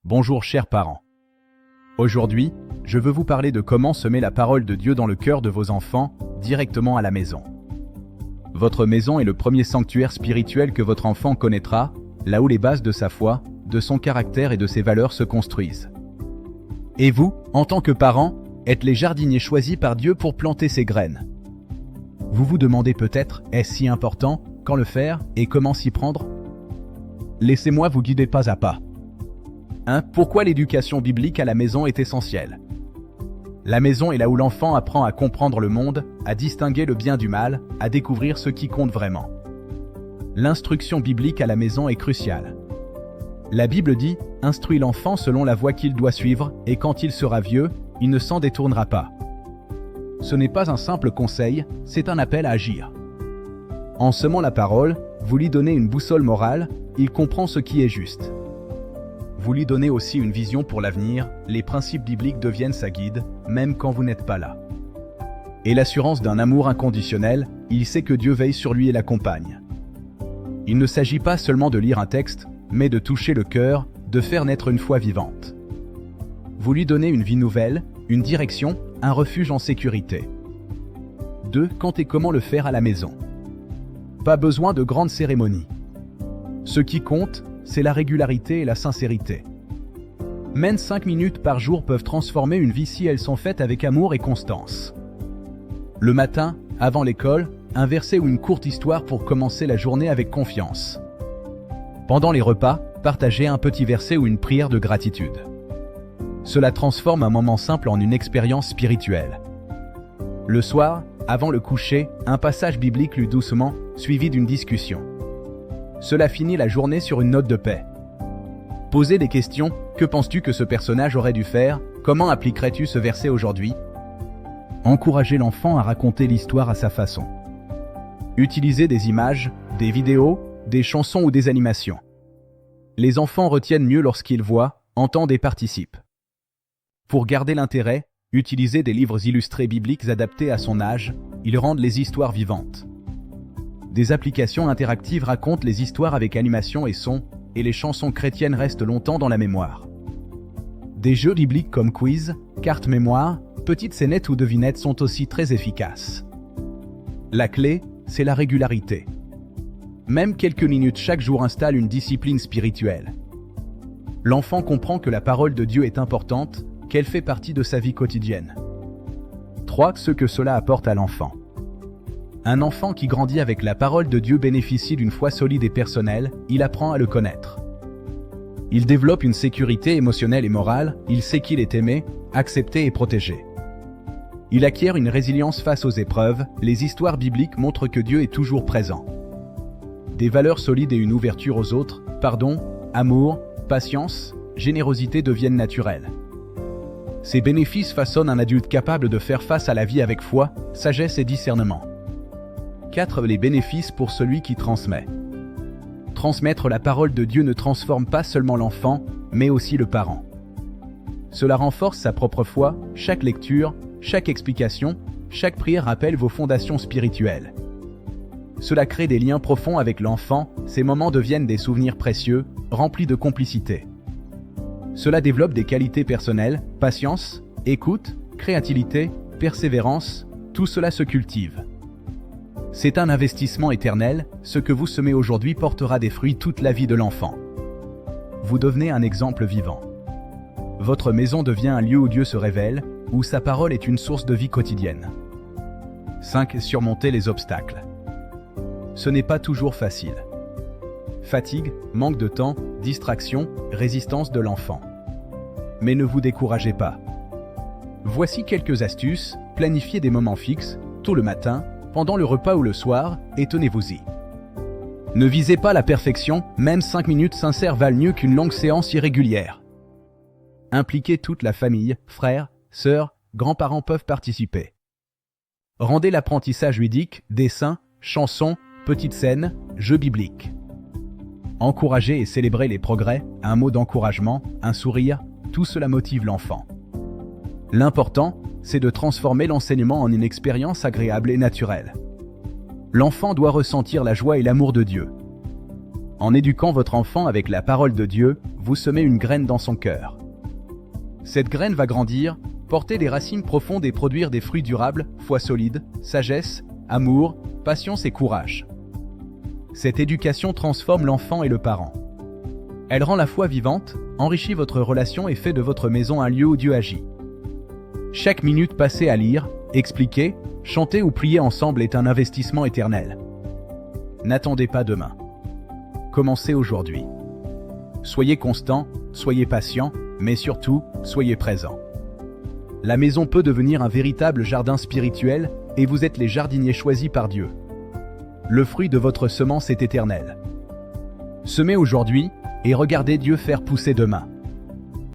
Bonjour chers parents. Aujourd'hui, je veux vous parler de comment semer la parole de Dieu dans le cœur de vos enfants, directement à la maison. Votre maison est le premier sanctuaire spirituel que votre enfant connaîtra, là où les bases de sa foi, de son caractère et de ses valeurs se construisent. Et vous, en tant que parents, êtes les jardiniers choisis par Dieu pour planter ses graines. Vous vous demandez peut-être, est-ce si important, quand le faire et comment s'y prendre? Laissez-moi vous guider pas à pas. Pourquoi l'éducation biblique à la maison est essentielle? La maison est là où l'enfant apprend à comprendre le monde, à distinguer le bien du mal, à découvrir ce qui compte vraiment. L'instruction biblique à la maison est cruciale. La Bible dit « Instruis l'enfant selon la voie qu'il doit suivre, et quand il sera vieux, il ne s'en détournera pas. » Ce n'est pas un simple conseil, c'est un appel à agir. En semant la parole, vous lui donnez une boussole morale, il comprend ce qui est juste. Vous lui donnez aussi une vision pour l'avenir, les principes bibliques deviennent sa guide, même quand vous n'êtes pas là. Et l'assurance d'un amour inconditionnel, il sait que Dieu veille sur lui et l'accompagne. Il ne s'agit pas seulement de lire un texte, mais de toucher le cœur, de faire naître une foi vivante. Vous lui donnez une vie nouvelle, une direction, un refuge en sécurité. 2. Quand et comment le faire à la maison. Pas besoin de grandes cérémonies. Ce qui compte, c'est la régularité et la sincérité. Même 5 minutes par jour peuvent transformer une vie si elles sont faites avec amour et constance. Le matin, avant l'école, un verset ou une courte histoire pour commencer la journée avec confiance. Pendant les repas, partagez un petit verset ou une prière de gratitude. Cela transforme un moment simple en une expérience spirituelle. Le soir, avant le coucher, un passage biblique lu doucement, suivi d'une discussion. Cela finit la journée sur une note de paix. Posez des questions. Que penses-tu que ce personnage aurait dû faire? Comment appliquerais-tu ce verset aujourd'hui? Encouragez l'enfant à raconter l'histoire à sa façon. Utilisez des images, des vidéos, des chansons ou des animations. Les enfants retiennent mieux lorsqu'ils voient, entendent et participent. Pour garder l'intérêt, utilisez des livres illustrés bibliques adaptés à son âge, ils rendent les histoires vivantes. Des applications interactives racontent les histoires avec animation et son, et les chansons chrétiennes restent longtemps dans la mémoire. Des jeux bibliques comme quiz, cartes mémoire, petites scénettes ou devinettes sont aussi très efficaces. La clé, c'est la régularité. Même quelques minutes chaque jour installent une discipline spirituelle. L'enfant comprend que la parole de Dieu est importante, qu'elle fait partie de sa vie quotidienne. 3. Ce que cela apporte à l'enfant. Un enfant qui grandit avec la parole de Dieu bénéficie d'une foi solide et personnelle, il apprend à le connaître. Il développe une sécurité émotionnelle et morale, il sait qu'il est aimé, accepté et protégé. Il acquiert une résilience face aux épreuves, les histoires bibliques montrent que Dieu est toujours présent. Des valeurs solides et une ouverture aux autres, pardon, amour, patience, générosité deviennent naturelles. Ces bénéfices façonnent un adulte capable de faire face à la vie avec foi, sagesse et discernement. 4. Les bénéfices pour celui qui transmet. Transmettre la parole de Dieu ne transforme pas seulement l'enfant, mais aussi le parent. Cela renforce sa propre foi, chaque lecture, chaque explication, chaque prière rappelle vos fondations spirituelles. Cela crée des liens profonds avec l'enfant, ces moments deviennent des souvenirs précieux, remplis de complicité. Cela développe des qualités personnelles, patience, écoute, créativité, persévérance, tout cela se cultive. C'est un investissement éternel, ce que vous semez aujourd'hui portera des fruits toute la vie de l'enfant. Vous devenez un exemple vivant. Votre maison devient un lieu où Dieu se révèle, où sa parole est une source de vie quotidienne. 5. Surmonter les obstacles. Ce n'est pas toujours facile. Fatigue, manque de temps, distraction, résistance de l'enfant. Mais ne vous découragez pas. Voici quelques astuces, planifiez des moments fixes, tôt le matin, pendant le repas ou le soir, et tenez-vous-y. Ne visez pas la perfection, même 5 minutes sincères valent mieux qu'une longue séance irrégulière. Impliquez toute la famille, frères, sœurs, grands-parents peuvent participer. Rendez l'apprentissage ludique, dessins, chansons, petites scènes, jeux bibliques. Encouragez et célébrez les progrès, un mot d'encouragement, un sourire, tout cela motive l'enfant. L'important, c'est de transformer l'enseignement en une expérience agréable et naturelle. L'enfant doit ressentir la joie et l'amour de Dieu. En éduquant votre enfant avec la parole de Dieu, vous semez une graine dans son cœur. Cette graine va grandir, porter des racines profondes et produire des fruits durables, foi solide, sagesse, amour, patience et courage. Cette éducation transforme l'enfant et le parent. Elle rend la foi vivante, enrichit votre relation et fait de votre maison un lieu où Dieu agit. Chaque minute passée à lire, expliquer, chanter ou prier ensemble est un investissement éternel. N'attendez pas demain. Commencez aujourd'hui. Soyez constant, soyez patient, mais surtout, soyez présent. La maison peut devenir un véritable jardin spirituel et vous êtes les jardiniers choisis par Dieu. Le fruit de votre semence est éternel. Semez aujourd'hui et regardez Dieu faire pousser demain.